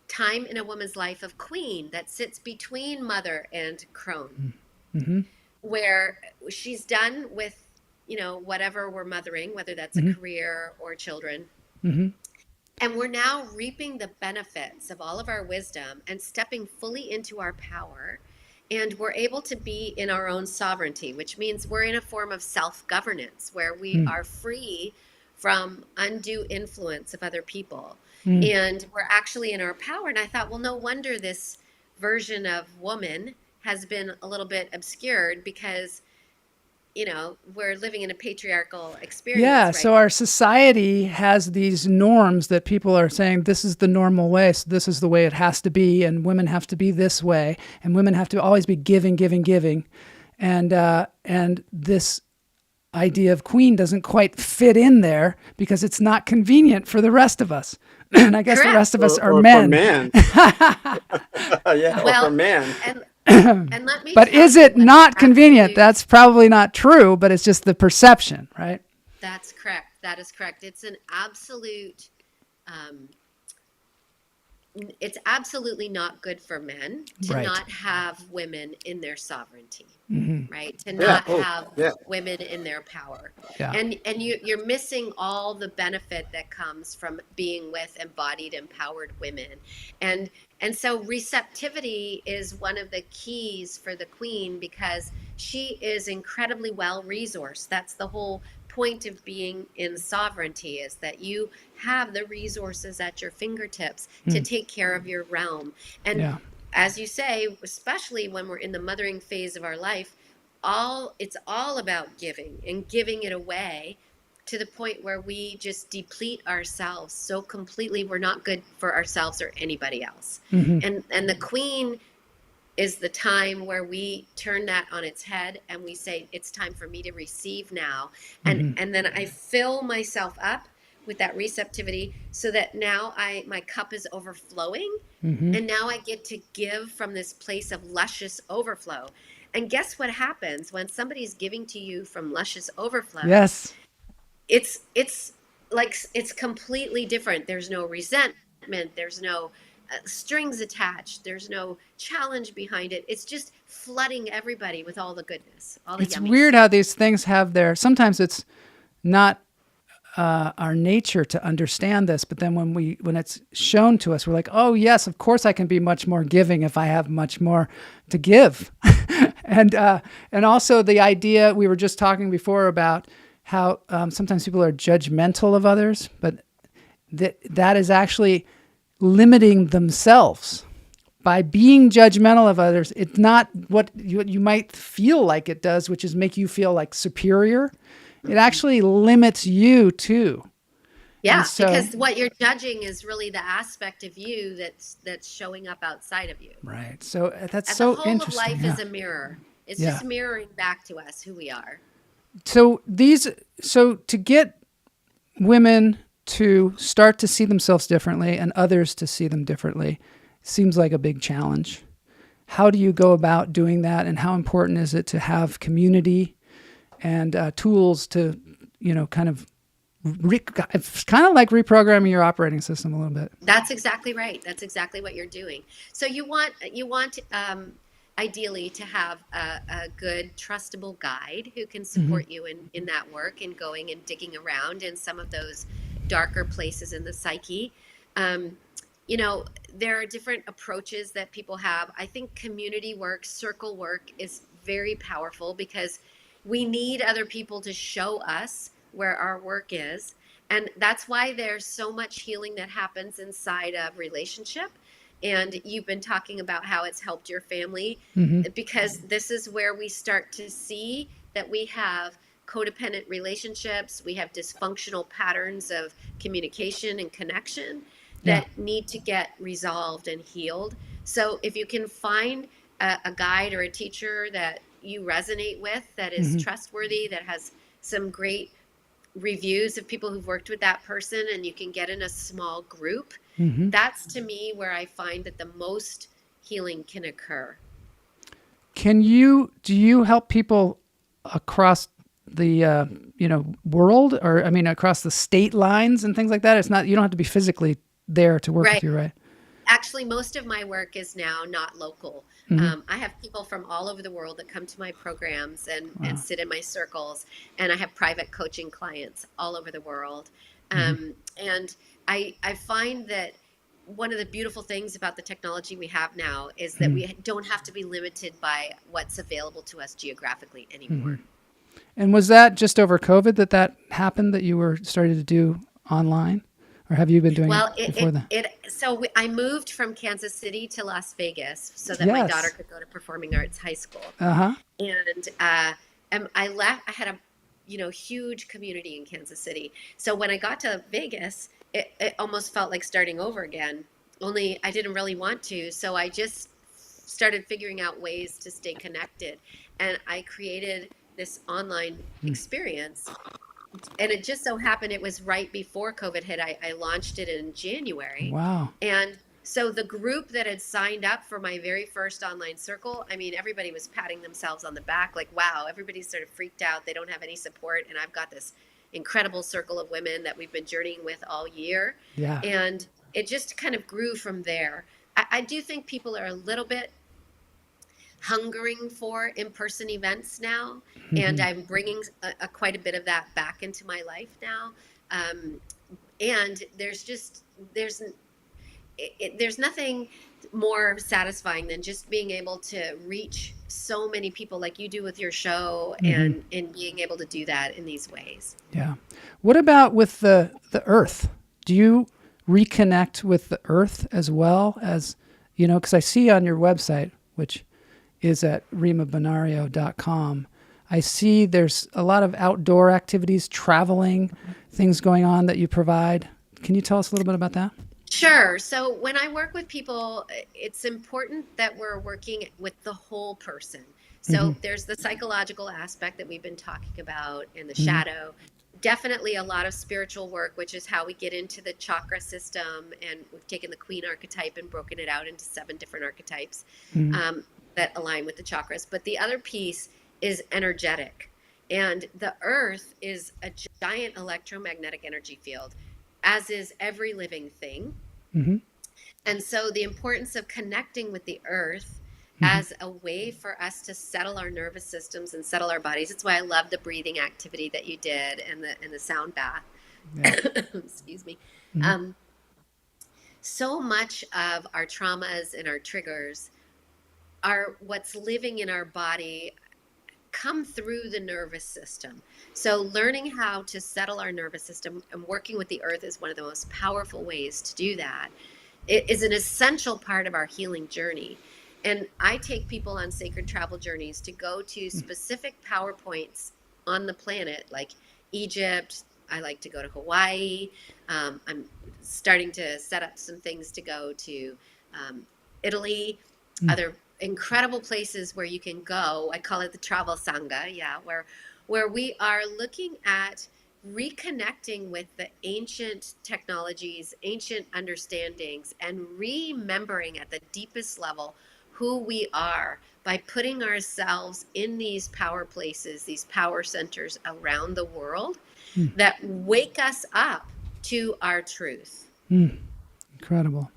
[SPEAKER 3] time in a woman's life of queen that sits between mother and crone, where she's done with, whatever we're mothering, whether that's a career or children. And we're now reaping the benefits of all of our wisdom and stepping fully into our power. And we're able to be in our own sovereignty, which means we're in a form of self-governance where we are free from undue influence of other people. And we're actually in our power. And I thought, well, no wonder this version of woman has been a little bit obscured, because we're living in a patriarchal experience.
[SPEAKER 1] Yeah,
[SPEAKER 3] right?
[SPEAKER 1] So our society has these norms that people are saying, this is the normal way, so this is the way it has to be, and women have to be this way, and women have to always be giving. And this idea of queen doesn't quite fit in there because it's not convenient for the rest of us. And I guess
[SPEAKER 3] Correct.
[SPEAKER 1] the rest of us are
[SPEAKER 2] or
[SPEAKER 1] men.
[SPEAKER 2] For man. Yeah, or
[SPEAKER 3] Well,
[SPEAKER 2] for man.
[SPEAKER 3] and let me
[SPEAKER 1] But
[SPEAKER 3] tell
[SPEAKER 1] is
[SPEAKER 3] you
[SPEAKER 1] it
[SPEAKER 3] what
[SPEAKER 1] not convenient?
[SPEAKER 3] absolute-
[SPEAKER 1] That's probably not true, but it's just the perception, right?
[SPEAKER 3] That's correct. That is correct. It's an absolute, it's absolutely not good for men to
[SPEAKER 1] Right.
[SPEAKER 3] not have women in their sovereignty, right? To
[SPEAKER 2] Yeah.
[SPEAKER 3] not
[SPEAKER 2] Oh,
[SPEAKER 3] have
[SPEAKER 2] yeah.
[SPEAKER 3] women in their power.
[SPEAKER 1] Yeah.
[SPEAKER 3] And you're missing all the benefit that comes from being with embodied, empowered women. And so receptivity is one of the keys for the queen because she is incredibly well resourced. That's the whole point of being in sovereignty, is that you have the resources at your fingertips to take care of your realm. And as you say, especially when we're in the mothering phase of our life, it's all about giving and giving it away to the point where we just deplete ourselves so completely we're not good for ourselves or anybody else. And the queen is the time where we turn that on its head and we say, it's time for me to receive now. And then I fill myself up with that receptivity so that now my cup is overflowing. And now I get to give from this place of luscious overflow. And guess what happens when somebody's giving to you from luscious overflow?
[SPEAKER 1] Yes.
[SPEAKER 3] It's like, it's completely different. There's no resentment. There's no strings attached. There's no challenge behind it. It's just flooding everybody with all the goodness, all the
[SPEAKER 1] It's
[SPEAKER 3] yummy
[SPEAKER 1] weird
[SPEAKER 3] stuff.
[SPEAKER 1] how these things have sometimes it's not our nature to understand this, but then when it's shown to us, we're like, oh yes, of course I can be much more giving if I have much more to give. and also the idea we were just talking before about how sometimes people are judgmental of others, but that is actually limiting themselves. By being judgmental of others, it's not what you might feel like it does, which is make you feel like superior. It actually limits you too.
[SPEAKER 3] Yeah,
[SPEAKER 1] so,
[SPEAKER 3] because what you're judging is really the aspect of you that's showing up outside of you.
[SPEAKER 1] Right. So that's
[SPEAKER 3] And
[SPEAKER 1] so
[SPEAKER 3] the whole of
[SPEAKER 1] interesting.
[SPEAKER 3] life is a mirror. It's just mirroring back to us who we are.
[SPEAKER 1] So to get women to start to see themselves differently and others to see them differently seems like a big challenge. How do you go about doing that, and how important is it to have community and tools to, kind of it's kind of like reprogramming your operating system a little bit.
[SPEAKER 3] That's exactly right. That's exactly what you're doing. So you want ideally to have a good, trustable guide who can support you in that work and going and digging around in some of those darker places in the psyche. There are different approaches that people have. I think community work, circle work is very powerful because we need other people to show us where our work is. And that's why there's so much healing that happens inside a relationship. And you've been talking about how it's helped your family because this is where we start to see that we have codependent relationships. We have dysfunctional patterns of communication and connection that need to get resolved and healed. So if you can find a guide or a teacher that you resonate with, that is trustworthy, that has some great reviews of people who've worked with that person, and you can get in a small group, that's to me where I find that the most healing can occur.
[SPEAKER 1] Do you help people across the world, or across the state lines and things like that? It's not, you don't have to be physically there to work with you, right?
[SPEAKER 3] Actually, most of my work is now not local. I have people from all over the world that come to my programs and sit in my circles, and I have private coaching clients all over the world. And I find that one of the beautiful things about the technology we have now is that we don't have to be limited by what's available to us geographically anymore.
[SPEAKER 1] And was that just over COVID that happened, that you were starting to do online? Or have you been doing it before that?
[SPEAKER 3] I moved from Kansas City to Las Vegas so that my daughter could go to Performing Arts High School. And I left. I had a huge community in Kansas City. So when I got to Vegas, it almost felt like starting over again. Only I didn't really want to. So I just started figuring out ways to stay connected. And I created this online experience. And it just so happened it was right before COVID hit. I launched it in January.
[SPEAKER 1] Wow.
[SPEAKER 3] And so the group that had signed up for my very first online circle, I mean, everybody was patting themselves on the back like, wow, everybody's sort of freaked out. They don't have any support. And I've got this incredible circle of women that we've been journeying with all year.
[SPEAKER 1] Yeah.
[SPEAKER 3] And it just kind of grew from there. I do think people are a little bit hungering for in-person events now, and I'm bringing quite a bit of that back into my life now. And there's nothing more satisfying than just being able to reach so many people like you do with your show, and being able to do that in these ways.
[SPEAKER 1] Yeah. What about with the earth? Do you reconnect with the earth as well as, because I see on your website, which is at rimabonario.com, I see there's a lot of outdoor activities, traveling, things going on that you provide. Can you tell us a little bit about that?
[SPEAKER 3] Sure. So when I work with people, it's important that we're working with the whole person. So there's the psychological aspect that we've been talking about in the shadow. Definitely a lot of spiritual work, which is how we get into the chakra system. And we've taken the queen archetype and broken it out into 7 different archetypes that align with the chakras. But the other piece is energetic. And the earth is a giant electromagnetic energy field, as is every living thing. And so the importance of connecting with the earth as a way for us to settle our nervous systems and settle our bodies. That's why I love the breathing activity that you did and the sound bath. Yeah. Excuse me. So much of our traumas and our triggers are what's living in our body come through the nervous system. So learning how to settle our nervous system and working with the earth is one of the most powerful ways to do that. It is an essential part of our healing journey. And I take people on sacred travel journeys to go to specific power points on the planet, like Egypt. I like to go to Hawaii. I'm starting to set up some things to go to Italy, other incredible places where you can go. I call it the travel sangha, where we are looking at reconnecting with the ancient technologies, ancient understandings, and remembering at the deepest level who we are by putting ourselves in these power places, these power centers around the world that wake us up to our truth.
[SPEAKER 1] Incredible.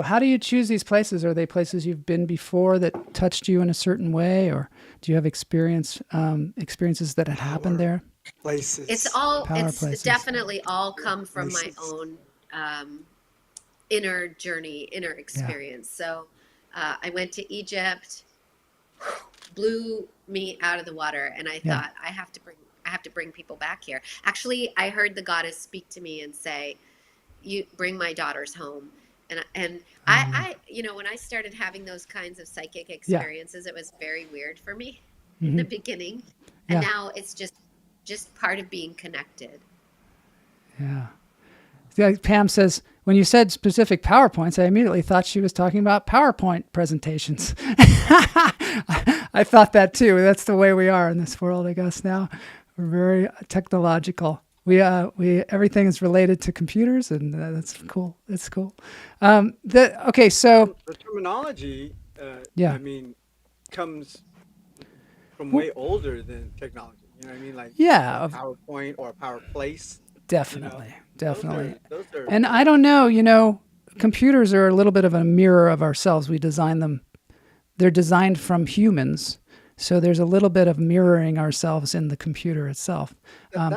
[SPEAKER 1] How do you choose these places? Are they places you've been before that touched you in a certain way, or do you have experiences that had happened there?
[SPEAKER 2] Places.
[SPEAKER 3] It's definitely all come from my own inner journey, inner experience. So I went to Egypt, blew me out of the water, and I thought I have to bring people back here. Actually, I heard the goddess speak to me and say, "You bring my daughters home." And I when I started having those kinds of psychic experiences, it was very weird for me in the beginning, and now it's just part of being connected. Yeah.
[SPEAKER 1] Pam says, when you said specific PowerPoints, I immediately thought she was talking about PowerPoint presentations. I thought that too. That's the way we are in this world, I guess now. We're very technological. We everything is related to computers, and that's cool. That's cool. So
[SPEAKER 2] the terminology, I mean, comes from way older than technology. You know what I mean? Like PowerPoint or PowerPlace.
[SPEAKER 1] Definitely.
[SPEAKER 2] Those are,
[SPEAKER 1] and I don't know, computers are a little bit of a mirror of ourselves. We design them. They're designed from humans. So there's a little bit of mirroring ourselves in the computer itself.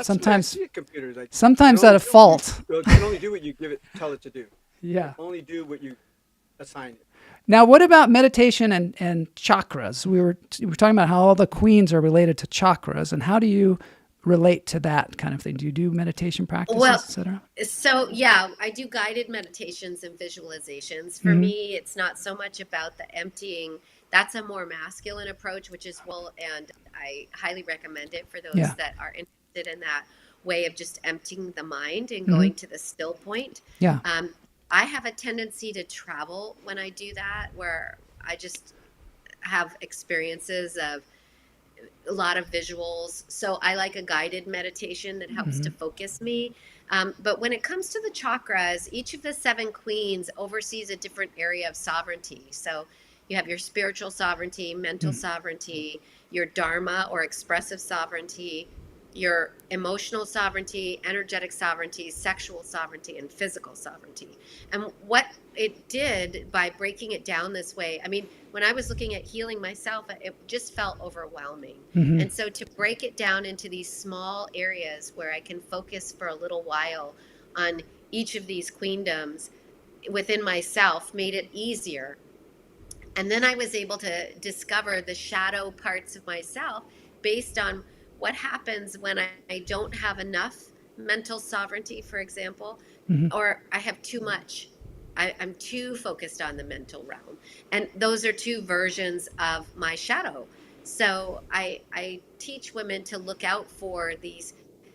[SPEAKER 1] Sometimes
[SPEAKER 2] computers, like,
[SPEAKER 1] sometimes at a fault.
[SPEAKER 2] You can only do what you tell it to do.
[SPEAKER 1] Yeah.
[SPEAKER 2] Only do what you assign it.
[SPEAKER 1] Now, what about meditation and chakras? We were talking about how all the queens are related to chakras, and how do you relate to that kind of thing? Do you do meditation practices, etc.?
[SPEAKER 3] So I do guided meditations and visualizations. For me, it's not so much about the emptying. That's a more masculine approach, which is and I highly recommend it for those that are interested in that way of just emptying the mind and going to the still point.
[SPEAKER 1] Yeah.
[SPEAKER 3] I have a tendency to travel when I do that, where I just have experiences of a lot of visuals. So I like a guided meditation that helps to focus me. But when it comes to the chakras, each of the seven queens oversees a different area of sovereignty. So you have your spiritual sovereignty, mental sovereignty, your dharma or expressive sovereignty, your emotional sovereignty, energetic sovereignty, sexual sovereignty, and physical sovereignty. And what it did by breaking it down this way, I mean, when I was looking at healing myself, it just felt overwhelming. And so to break it down into these small areas where I can focus for a little while on each of these queendoms within myself made it easier. And then I was able to discover the shadow parts of myself based on what happens when I don't have enough mental sovereignty, for example, or I have too much. I'm too focused on the mental realm. And those are two versions of my shadow. So I teach women to look out for these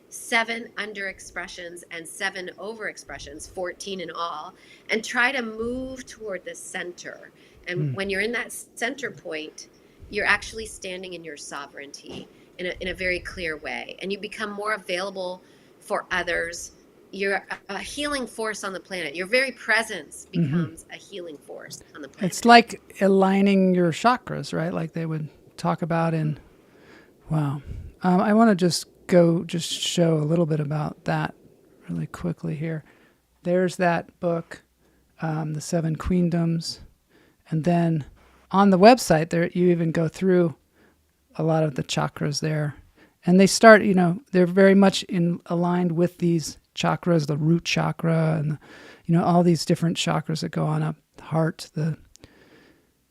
[SPEAKER 3] 7 underexpressions and 7 overexpressions, 14 in all, and try to move toward the center. And when you're in that center point, you're actually standing in your sovereignty in a very clear way. And you become more available for others. You're a healing force on the planet. Your very presence becomes a healing force on the planet.
[SPEAKER 1] It's like aligning your chakras, right? Like they would talk about in, wow. I want to just show a little bit about that really quickly here. There's that book, The Seven Queendoms. And then on the website there, you even go through a lot of the chakras there. And they start, they're very much aligned with these chakras, the root chakra and, all these different chakras that go on up, the heart, the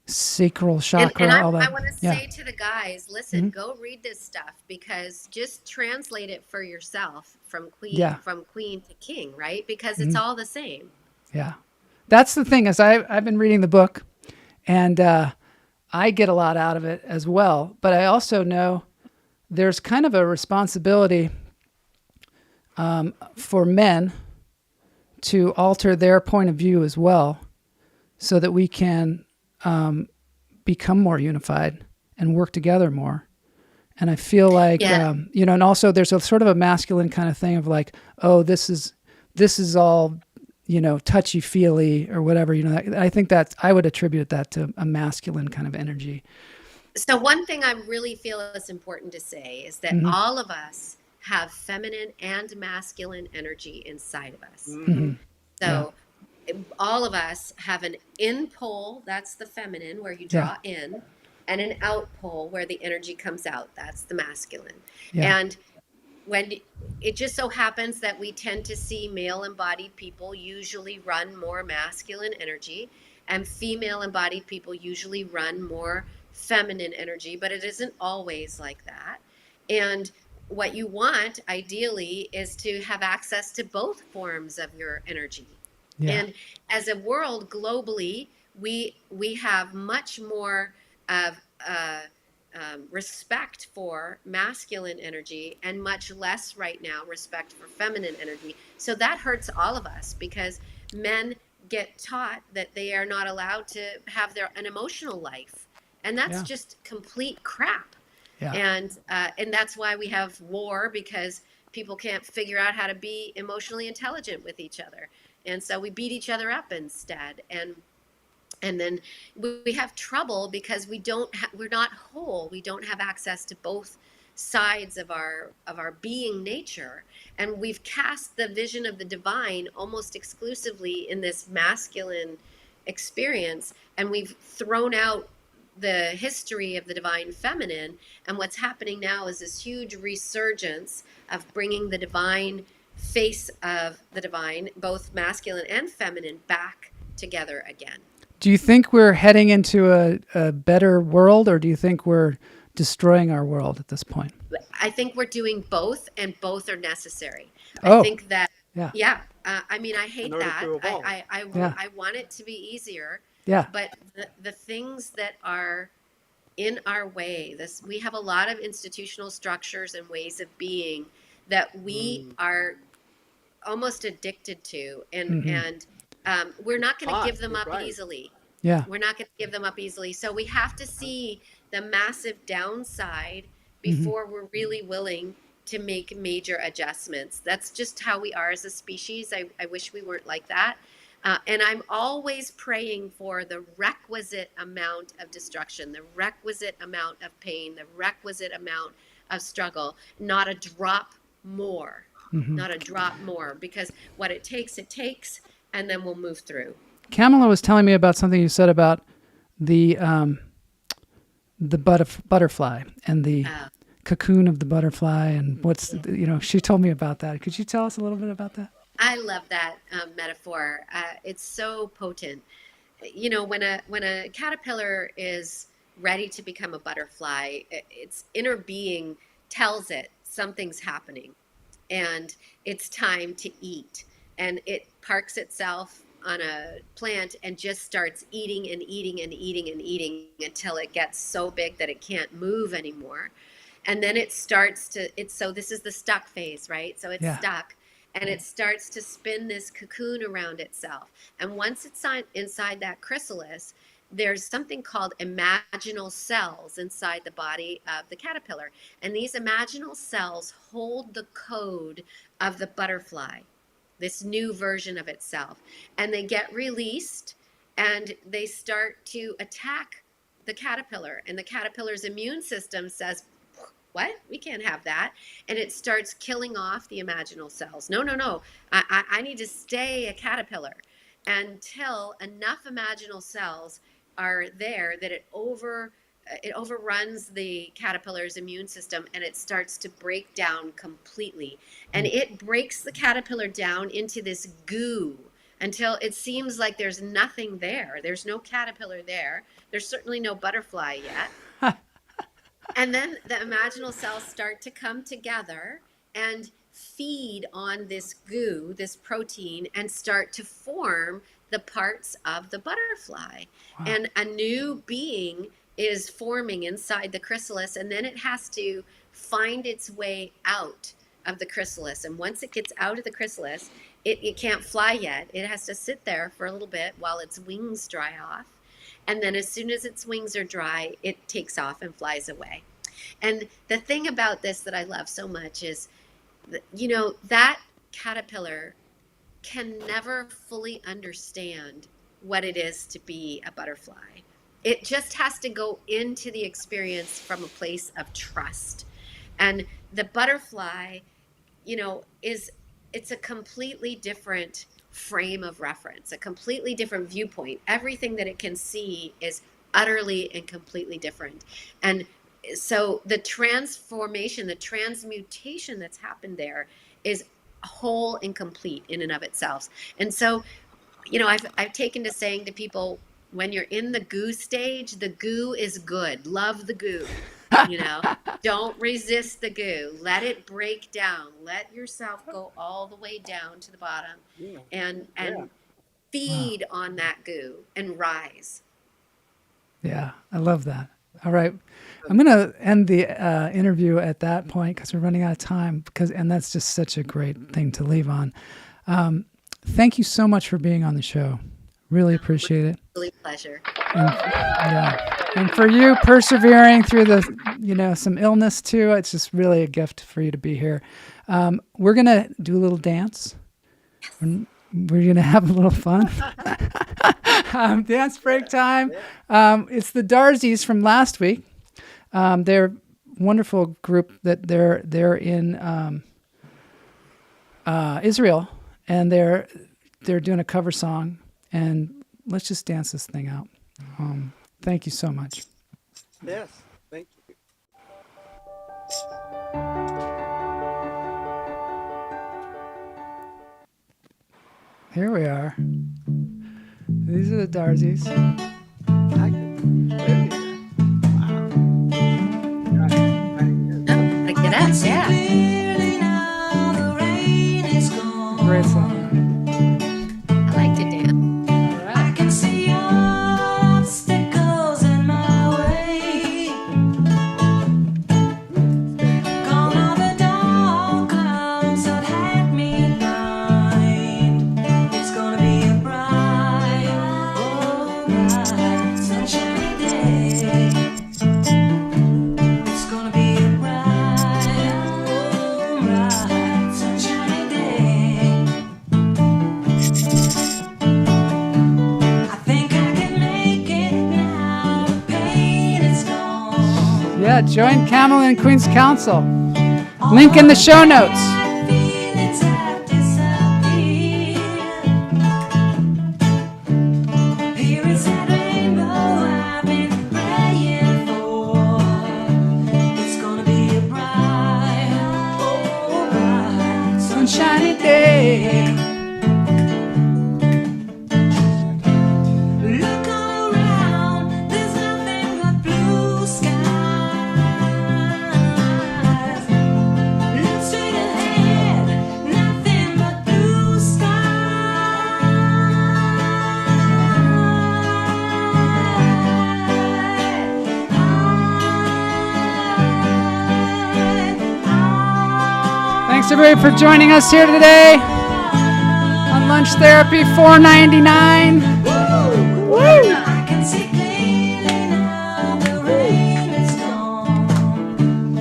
[SPEAKER 1] sacral chakra,
[SPEAKER 3] and
[SPEAKER 1] all that.
[SPEAKER 3] I want to say to the guys, listen, go read this stuff, because just translate it for yourself from queen to king, right? Because it's all the same.
[SPEAKER 1] Yeah. That's the thing is I've been reading the book and I get a lot out of it as well. But I also know there's kind of a responsibility for men to alter their point of view as well so that we can become more unified and work together more. And I feel like, and also there's a sort of a masculine kind of thing of like, oh, this is all, touchy-feely or whatever. I think I would attribute that to a masculine kind of energy.
[SPEAKER 3] So one thing I really feel is important to say is that all of us have feminine and masculine energy inside of us. So all of us have an in pole, that's the feminine, where you draw in, and an out pole where the energy comes out, that's the masculine. And when it just so happens that we tend to see male embodied people usually run more masculine energy, and female embodied people usually run more feminine energy, but it isn't always like that. And what you want ideally is to have access to both forms of your energy. And as a world globally, we have much more of respect for masculine energy and much less right now respect for feminine energy. So that hurts all of us, because men get taught that they are not allowed to have an emotional life, and that's just complete crap. And that's why we have war, because people can't figure out how to be emotionally intelligent with each other, and so we beat each other up instead. And then we have trouble because we're not whole. We don't have access to both sides of our being nature. And we've cast the vision of the divine almost exclusively in this masculine experience. And we've thrown out the history of the divine feminine. And what's happening now is this huge resurgence of bringing the divine face of the divine, both masculine and feminine, back together again.
[SPEAKER 1] Do you think we're heading into a better world, or do you think we're destroying our world at this point?
[SPEAKER 3] I think we're doing both, and both are necessary.
[SPEAKER 1] Oh,
[SPEAKER 3] I think that, I mean, I hate that. I want it to be easier. But the things that are in our way, we have a lot of institutional structures and ways of being that we are almost addicted to, and we're not going to give them up easily. We're not going to give them up easily. So we have to see the massive downside before we're really willing to make major adjustments. That's just how we are as a species. I wish we weren't like that. And I'm always praying for the requisite amount of destruction, the requisite amount of pain, the requisite amount of struggle, not a drop more, not a drop more, because what it takes, and then we'll move through.
[SPEAKER 1] Kamala was telling me about something you said about the butterfly and the cocoon of the butterfly, and what's, she told me about that. Could you tell us a little bit about that?
[SPEAKER 3] I love that metaphor. It's so potent. When a caterpillar is ready to become a butterfly, its inner being tells it something's happening and it's time to eat. And it parks itself on a plant and just starts eating and eating and eating and eating until it gets so big that it can't move anymore. And then it starts to, so this is the stuck phase, right? So it's stuck. And it starts to spin this cocoon around itself. And once it's inside that chrysalis, there's something called imaginal cells inside the body of the caterpillar. And these imaginal cells hold the code of the butterfly, this new version of itself. And they get released and they start to attack the caterpillar. And the caterpillar's immune system says, what? We can't have that. And it starts killing off the imaginal cells. No. I need to stay a caterpillar until enough imaginal cells are there that it overruns the caterpillar's immune system and it starts to break down completely. And it breaks the caterpillar down into this goo until it seems like there's nothing there. There's no caterpillar there. There's certainly no butterfly yet. And then the imaginal cells start to come together and feed on this goo, this protein, and start to form the parts of the butterfly. Wow. And a new being is forming inside the chrysalis, and then it has to find its way out of the chrysalis. And once it gets out of the chrysalis, it can't fly yet. It has to sit there for a little bit while its wings dry off. And then as soon as its wings are dry, it takes off and flies away. And the thing about this that I love so much is, that caterpillar can never fully understand what it is to be a butterfly. It just has to go into the experience from a place of trust. And the butterfly, it's a completely different frame of reference, a completely different viewpoint. Everything that it can see is utterly and completely different. And so the transformation, the transmutation that's happened there is whole and complete in and of itself. And so, I've taken to saying to people, when you're in the goo stage, the goo is good. Love the goo. Don't resist the goo. Let it break down. Let yourself go all the way down to the bottom and feed on that goo and rise.
[SPEAKER 1] Yeah, I love that. All right. I'm going to end the interview at that point because we're running out of time, and that's just such a great thing to leave on. Thank you so much for being on the show. Really appreciate it.
[SPEAKER 3] Really pleasure.
[SPEAKER 1] And for you persevering through the, some illness too. It's just really a gift for you to be here. We're going to do a little dance. Yes. We're going to have a little fun. Dance break time. It's the Darzies from last week. They're a wonderful group that they're in Israel, and they're doing a cover song, and let's just dance this thing out. Thank you so much.
[SPEAKER 2] Yes, thank you.
[SPEAKER 1] Here we are. These are the Darzies.
[SPEAKER 3] Look at us, yeah.
[SPEAKER 1] Great song.
[SPEAKER 3] I like to dance.
[SPEAKER 1] All right.
[SPEAKER 4] I can see obstacles in my way. Gone are the dark clouds that had me blind. It's gonna be a bright, sunshiny day. It's gonna be a bright
[SPEAKER 1] Yeah, join Camel and Queen's Council. Link in the show notes.
[SPEAKER 4] Feelings have disappeared. Here is that rainbow I've been praying for. It's gonna be a bright, oh, bright,
[SPEAKER 1] Sunshiny day.
[SPEAKER 4] look all around. There's nothing but blue skies. Look straight ahead. Nothing but blue skies.
[SPEAKER 1] Thanks everybody for joining us here today on Lunch Therapy $4.99.
[SPEAKER 4] I can see clearly now the rain is gone.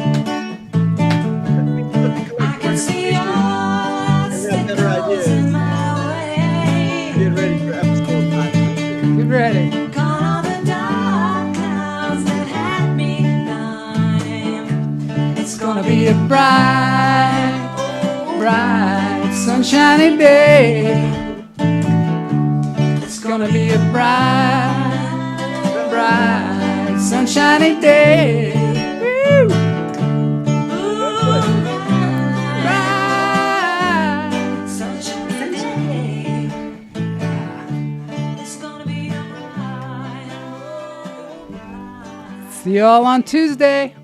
[SPEAKER 4] I can see all the
[SPEAKER 2] Got better
[SPEAKER 4] obstacles
[SPEAKER 2] ideas.
[SPEAKER 4] in my way.
[SPEAKER 2] Get ready for episode 900.
[SPEAKER 1] Get ready.
[SPEAKER 4] Gone are the dark clouds that had me blind. It's
[SPEAKER 1] Gonna be a bright, bright, sunshiny day. It's gonna be a bright, bright, sunshiny day. Woo! Bright.
[SPEAKER 4] sunshine day. It's gonna be a bright, bright.
[SPEAKER 1] See you all on Tuesday.